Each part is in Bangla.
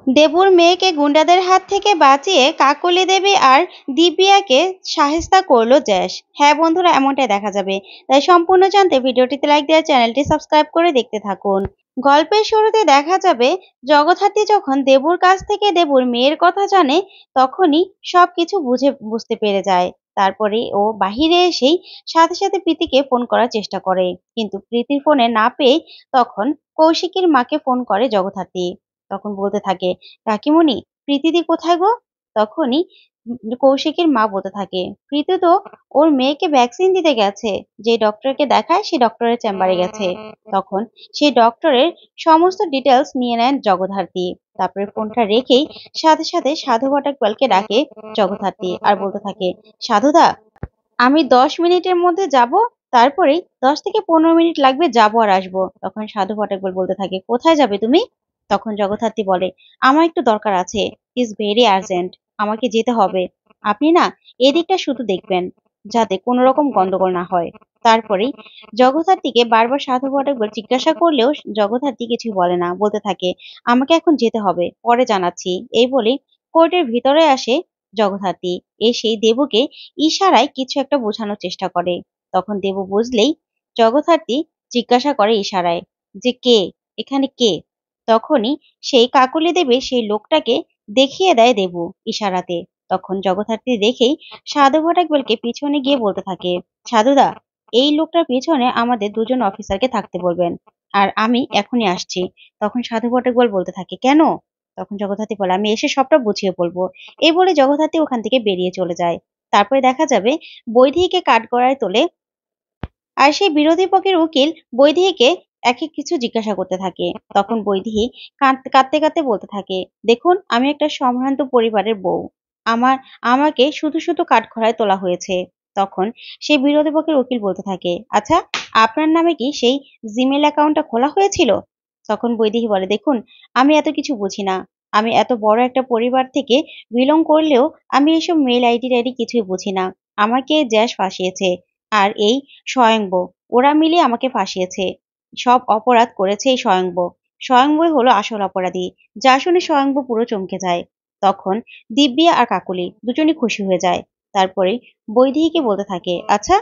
দেবুর মেয়েকে গুন্ডাদের হাত থেকে বাঁচিয়ে কাকলি দেবী আর দিব্যাকে শায়েস্তা করলো যশ। হ্যাঁ বন্ধুরা, এমনটাই দেখা যাবে। তাই সম্পূর্ণ জানতে ভিডিওটিতে লাইক দিয়ে চ্যানেলটি সাবস্ক্রাইব করে দেখতে থাকুন। গল্পের শুরুতে দেখা যাবে জগদ্ধাত্রী যখন দেবুর কাছ থেকে দেবুর মেয়ের কথা জানে, তখনই সবকিছু বুঝতে পেরে যায়। তারপরে ও বাহিরে এসেই সাথে সাথে প্রীতিকে ফোন করার চেষ্টা করে, কিন্তু প্রীতির ফোনে না পেয়ে তখন কৌশিকীর মাকে ফোন করে জগদ্ধাত্রী। তখন বলতে থাকে, কাকিমণি, প্রীতিদি কোথায় গো? তখনই কৌশিকের মা বলতে থাকে, প্রীতি তো ওর মেয়েকে ভ্যাকসিন দিতে গেছে। যে ডক্টরকে দেখায় সেই ডক্টরের চেম্বারে গেছে। তখন সেই ডক্টরের সমস্ত ডিটেলস নিয়ে নেন জগদ্ধাত্রী। তারপরে ফোনটা রেখেই সাথে সাথে সাধু ঘটকপালকে ডাকে জগদ্ধাত্রী আর বলতে থাকে, সাধুদা, আমি 10 মিনিটের মধ্যে যাব। তারপরেই 10 থেকে 15 মিনিট লাগবে, যাবো আর আসবো। তখন সাধু ঘটকপাল বলতে থাকে, কোথায় যাবে তুমি? তখন জগদ্ধাত্রী বলে, আমার একটু দরকার আছে, ইজ ভেরি আর্জেন্ট, আমাকে যেতে হবে। আপনি না এদিকটা শুধু দেখবেন, যাতে কোনো রকম গন্ডগোল না হয়। তারপরেই জগদ্ধাত্রীকে বারবার সাধু ঘটকপাল জিজ্ঞাসা করলেও জগদ্ধাত্রী কিছু বলে না, বলতে থাকে, আমাকে এখন যেতে হবে, পরে জানাচ্ছি। এই বলে কোর্টের ভিতরে আসে জগদ্ধাত্রী। এসে দেবুকে ইশারায় কিছু একটা বোঝানোর চেষ্টা করে। তখন দেবু বুঝলেই জগদ্ধাত্রী জিজ্ঞাসা করে ইশারায় যে, কে এখানে, কে? তখনই সেই কাকলি দেবীর সেই লোকটাকে দেখিয়ে দেয় দেবু ইশারাতে। তখন জগদ্ধাত্রী দেখেই সাধু ঘটকপালকে পিছনে গিয়ে বলতে থাকে, সাধুদা, এই লোকটার পিছনে আমাদের দুজন অফিসারকে থাকতে বলবেন, আর আমি এখনই আসছি। তখন সাধু ঘটকপাল বলতে থাকে, কেন? তখন জগদ্ধাত্রী বলে, আমি এসে সবটা বুঝিয়ে বলবো। এই বলে জগদ্ধাত্রী ওখান থেকে বেরিয়ে চলে যায়। তারপরে দেখা যাবে বৈদেহীকে কাঠগড়ায় তোলে, আর সেই বিরোধী পক্ষের উকিল বৈদেহীকে এক এক কিছু জিজ্ঞাসা করতে থাকে। তখন বৈদেহী কাঁদতে কাঁদতে কাঁদতে বলতে থাকে, দেখুন, আমি একটা সম্ভ্রান্ত পরিবারের বউ। আমার আমাকে শুধু শুধু কাঠগড়ায় তোলা হয়েছে। তখন সেই বিরোধী পক্ষের উকিল বলতে থাকে, আচ্ছা, আপনার নামে কি সেই জিমেল অ্যাকাউন্টটা খোলা হয়েছিল? তখন বৈদেহী বলে, দেখুন, আমি এত কিছু বুঝি না। আমি এত বড় একটা পরিবার থেকে বিলং করলেও আমি এসব মেল আইডি টাইডি কিছুই বুঝি না। আমাকে জ্যাস ফাঁসিয়েছে, আর এই স্বয়ংব, ওরা মিলে আমাকে ফাঁসিয়েছে। সব অপরাধ করেছে এই স্বয়ংব। স্বয়ংবই হলো আসল অপরাধী। যা শুনে স্বয়ংব পুরো চমকে যায়। তখন দিব্যা আর কাকুলি দুজনই খুশি হয়ে যায়। তারপরে বৈদেহীকে বলতে থাকে, আচ্ছা,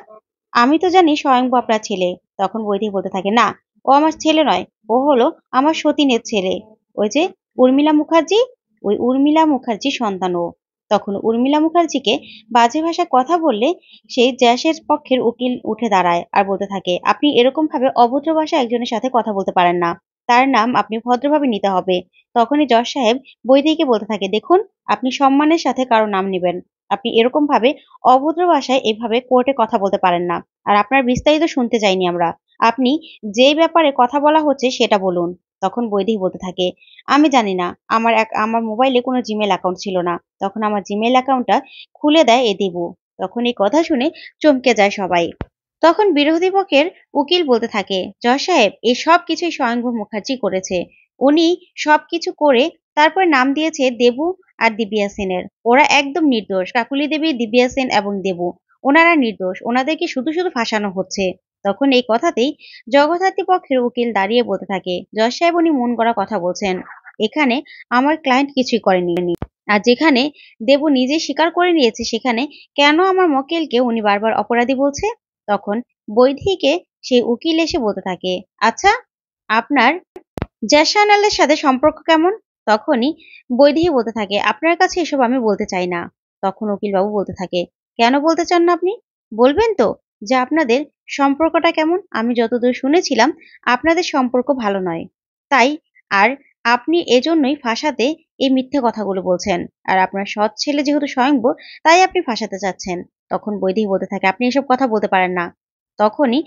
আমি তো জানি স্বয়ংব আপনার ছেলে। তখন বৈদেহী বলতে থাকে, না, ও আমার ছেলে নয়, ও হলো আমার সতীনের ছেলে। ওই যে উর্মিলা মুখার্জি, ওই উর্মিলা মুখার্জির সন্তান ও। তখন উর্মিলা মুখার্জিকে বাজে ভাষায় কথা বললে সেই জ্যাসের পক্ষের উকিল উঠে দাঁড়ায় আর বলতে থাকে, আপনি এরকম ভাবে অভদ্র ভাষায় একজনের সাথে কথা বলতে পারেন না। তার নাম আপনি ভদ্রভাবে নিতে হবে। তখনই জজ সাহেব বৈদেহীকে বলতে থাকে, দেখুন, আপনি সম্মানের সাথে কারো নাম নেবেন। আপনি এরকম ভাবে অভদ্র ভাষায় এভাবে কোর্টে কথা বলতে পারেন না। আর আপনার বিস্তারিত শুনতে চাইনি আমরা। আপনি যে ব্যাপারে কথা বলা হচ্ছে সেটা বলুন। তখন বৈদেহী বলতে থাকে, আমি জানি না, আমার মোবাইলে কোনো জিমেল অ্যাকাউন্ট ছিল না। তখন আমার জিমেল অ্যাকাউন্টটা খুলে দেয় এ দেবু। তখন এই কথা শুনে চমকে যায় সবাই। তখন বিরোধী পক্ষের উকিল বলতে থাকে, জজ সাহেব, এই সব কিছুই স্বয়ংভূ মুখার্জি করেছে। উনি সবকিছু করে তারপর নাম দিয়েছে দেবু আর দিব্যা সেনের। ওরা একদম নির্দোষ। কাকুলি দেবী, দিব্যা সেন এবং দেবু, ওনারা নির্দোষ। ওনাদেরকে শুধু শুধু ফাঁসানো হচ্ছে। তখন এই কথাতেই জগদ্ধাত্রী পক্ষের উকিল দাঁড়িয়ে বলতে থাকে, জজ সাহেব, উনি মন গড়া কথা বলছেন। এখানে আমার ক্লায়েন্ট কিছুই করেনি। আর যেখানে দেবু নিজে স্বীকার করে নিয়েছে, সেখানে কেন আমার মক্কেলকে উনি বারবার অপরাধী বলছে? তখন বৈদেহীকে সেই উকিল এসে বলতে থাকে, আচ্ছা, আপনার জ্যাসানালের সাথে সম্পর্ক কেমন? তখনই বৈদেহী বলতে থাকে, আপনার কাছে এসব আমি বলতে চাই না। তখন উকিলবাবু বলতে থাকে, কেন বলতে চান না আপনি? বলবেন তো যে আপনাদের সম্পর্কটা কেমন? আমি যতদূর শুনেছিলাম আপনাদের সম্পর্ক ভালো নয়। তাই, আর আপনি এজন্যই ফাঁসাতে এই মিথ্যে কথাগুলো বলছেন। আর আপনার সৎ ছেলে যেহেতু স্বয়ংব, তাই আপনি ফাঁসাতে চাচ্ছেন। তখন বৈদেহী বলতে থাকে, আপনি এসব কথা বলতে পারেন না। তখনই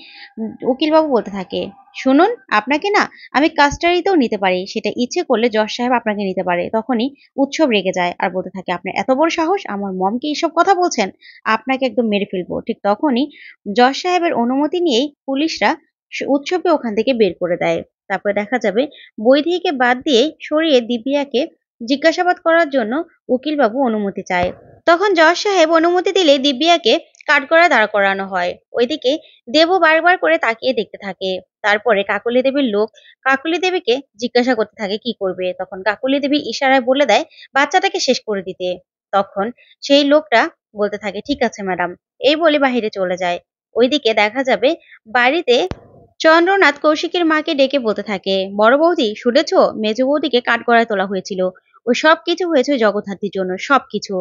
উকিলবাবু বলতে থাকে, শুনুন, আপনাকে না আমি কাস্টাডিতেও নিতে পারি, সেটা ইচ্ছে করলে জজ সাহেব আপনাকে নিতে পারে। তখনই উৎসব রেগে যায় আর বলতে থাকে, আপনার এত বড় সাহস, আমার মমকে এইসব কথা বলছেন? আপনাকে একদম মেরে ফেলবো। ঠিক তখনই জজ সাহেবের অনুমতি নিয়েই পুলিশরা উৎসবকে ওখান থেকে বের করে দেয়। তারপরে দেখা যাবে বৈদেহীকে বাদ দিয়ে সরিয়ে দিব্যাকে জিজ্ঞাসাবাদ করার জন্য উকিলবাবু অনুমতি চায়। তখন জজ সাহেব অনুমতি দিলে দিব্যাকে কাঠগড়ায় দাঁড় করানো হয়। ওইদিকে দেবু বারবার করে তাকিয়ে দেখতে থাকে। তারপরে কাকলি দেবীর লোক কাকলি দেবীকে জিজ্ঞাসা করতে থাকে কি করবে। তখন কাকলি দেবী ইশারায় বলে দেয় বাচ্চাটাকে শেষ করে দিতে। তখন সেই লোকটা বলতে থাকে ঠিক আছে ম্যাডাম, এই বলে বাহিরে চলে যায়। ওইদিকে দেখা যাবে বাড়িতে চন্দ্রনাথ কৌশিকের মাকে ডেকে বলতে থাকে, বড় বৌদি শুনেছো, মেজ বৌদিকে কাঠগড়ায় তোলা হয়েছিল। ওই সবকিছু হয়েছে ওই জগদ্ধাত্রীর জন্য, সবকিছু।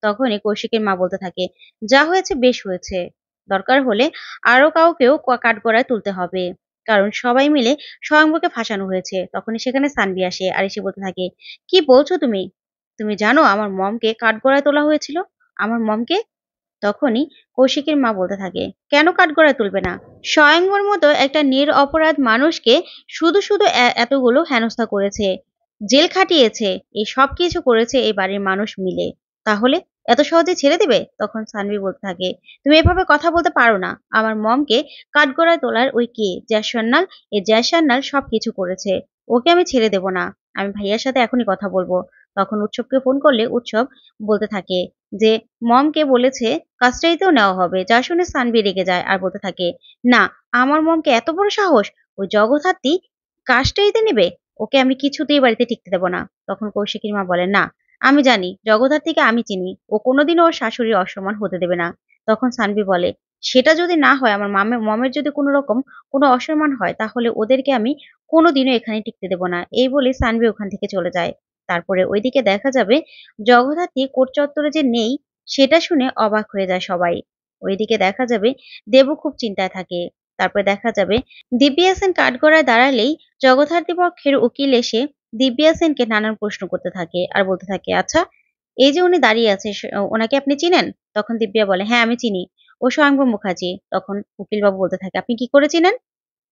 তখনই কৌশিকের মা বলতে থাকে, যা হয়েছে বেশ হয়েছে, দরকার হলে আরো কাউকেও কাঠগড়ায় তুলতে হবে, কারণ সবাই মিলে স্বয়ংবরকে ফাঁসানো হয়েছে। তখনই সেখানে সানভি আসে আর এসে বলতে থাকে, কি বলছো তুমি? তুমি জানো আমার মমকে কাঠগড়ায় তোলা হয়েছিল? আমার মমকে? তখনই কৌশিকের মা বলতে থাকে, কেন কাঠগড়ায় তুলবে না? স্বয়ংবর মতো একটা নিরপরাধ মানুষকে শুধু শুধু এতগুলো হেনস্থা করেছে, জেল খাটিয়েছে, এই সব কিছু করেছে এই বাড়ির মানুষ মিলে, তাহলে এত সহজে ছেড়ে দিবে? তখন সানভি বলতে থাকে, তুমি এভাবে কথা বলতে পারো না। আমার মমকে কাঠগড়ায় তোলার ওই কে জ্যাসান্নাল, এই জ্যাসান্নাল সবকিছু করেছে, ওকে আমি ছেড়ে দেব না। আমি ভাইয়ার সাথে এখনই কথা বলবো। তখন উৎসবকে ফোন করলে উৎসব বলতে থাকে যে মমকে বলেছে কাস্টাডিতেও নেওয়া হবে, যা শুনে সানভি রেগে যায় আর বলতে থাকে, না, আমার মমকে এত বড় সাহস, ওই জগদ্ধাত্রী কাস্টাডিতে নেবে, ওকে আমি কিছুতেই বাড়িতে টিকতে দেবো না। তখন কৌশিকীর মা বলে, না, আমি জানি জগদ্ধাত্রীকে আমি চিনি, ও কোনোদিনও ওর শাশুড়ির অসম্মান হতে দেবে না। তখন সানভি বলে, সেটা যদি না হয়, আমার মমের যদি কোনো রকম কোনো অসম্মান হয়, তাহলে ওদেরকে আমি কোনোদিনও এখানে টিকতে দেবো না। এই বলে সানভি ওখান থেকে চলে যায়। তারপরে ওইদিকে দেখা যাবে জগদ্ধাত্রী কোর্ট চত্বরে যে নেই, সেটা শুনে অবাক হয়ে যায় সবাই। ওইদিকে দেখা যাবে দেবু খুব চিন্তায় থাকে। তারপরে দেখা যাবে দিব্যা সেন কাঠগড়ায় দাঁড়ালেই জগদ্ধাত্রী পক্ষের উকিল এসে দিব্যা সেনকে নানান প্রশ্ন করতে থাকে আর বলতে থাকে, আচ্ছা, এই যে উনি দাঁড়িয়ে আছে, ওনাকে আপনি চিনেন? তখন দিব্যা বলে, হ্যাঁ আমি চিনি, ও স্বয়ংভর মুখার্জি। তখন উকিলবাবু বলতে থাকে, আপনি কি করে চিনেন?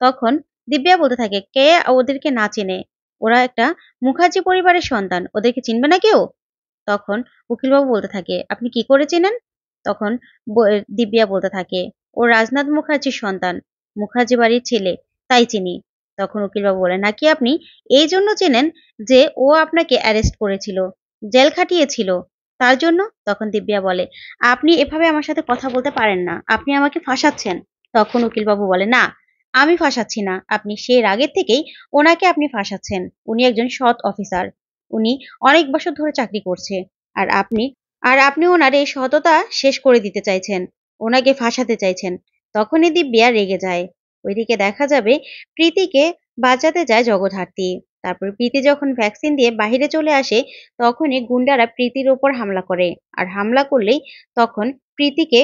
তখন দিব্যা বলতে থাকে, কে ওদেরকে না চেনে? ওরা একটা মুখার্জি পরিবারের সন্তান, ওদেরকে চিনবে না কেউ? তখন উকিলবাবু বলতে থাকে, আপনি কি করে চেনেন? তখন দিব্যা বলতে থাকে, ও রাজনাথ মুখার্জির সন্তান, মুখার্জি বাড়ির ছেলে, তাই চিনি। তখন উকিলবাবু বলে, নাকি আপনি এই জন্য চেনেন যে ও আপনাকে অ্যারেস্ট করেছিল, জেল খাটিয়েছিল, তার জন্য? তখন দিব্যা বলে, আপনি এভাবে আমার সাথে কথা বলতে পারেন না, আপনি আমাকে ফাঁসাচ্ছেন। তখন উকিলবাবু বলে, না, আমি ফাঁসাচ্ছি না, আপনি সেই রাগের থেকেই ওনাকে আপনি ফাঁসাচ্ছেন। উনি একজন সৎ অফিসার, উনি অনেক বছর ধরে চাকরি করছে, আর আপনি ওনার এই সততা শেষ করে দিতে চাইছেন, ওনাকে ফাঁসাতে চাইছেন। তখনই দিব্যা রেগে যায়। ওইদিকে দেখা যাবে প্রীতিকে বাঁচাতে যায় জগদ্ধাত্রী। তারপর প্রীতি যখন ভ্যাকসিন দিয়ে বাহিরে চলে আসে, তখনই গুন্ডারা প্রীতির ওপর হামলা করে। আর হামলা করলেই তখন প্রীতিকে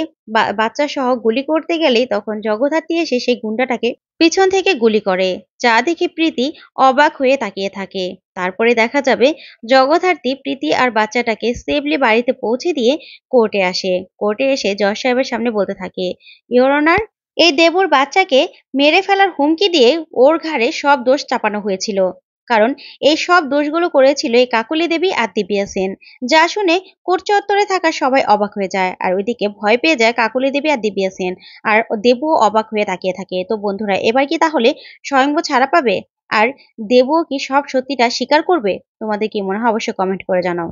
বাচ্চা সহ গুলি করতে গেলেই তখন জগদ্ধাত্রী এসে সেই গুন্ডাটাকে পিছন থেকে গুলি করে, যা দেখে প্রীতি অবাক হয়ে তাকিয়ে থাকে। তারপরে দেখা যাবে জগদ্ধাত্রী প্রীতি আর বাচ্চাটাকে সেফলি বাড়িতে পৌঁছে দিয়ে কোর্টে আসে। কোর্টে এসে জজ সাহেবের সামনে বলতে থাকে, ইওর অনার, এই দেবুর বাচ্চাকে মেরে ফেলার হুমকি দিয়ে ওর ঘাড়ে সব দোষ চাপানো হয়েছিল, কারণ এই সব দোষগুলো করেছিল এই কাকলি দেবী আর দিব্যা সেন। যা শুনে কোর্ট চত্বরে থাকা সবাই অবাক হয়ে যায়, আর ওইদিকে ভয় পেয়ে যায় কাকলি দেবী আর দিব্যা সেন, আর দেবু অবাক হয়ে তাকিয়ে থাকে। তো বন্ধুরা, এবার কি তাহলে স্বয়ংবর ছাড়া পাবে? আর দেবুও কি সব সত্যিটা স্বীকার করবে? তোমাদের কি মনে হয় অবশ্যই কমেন্ট করে জানাও।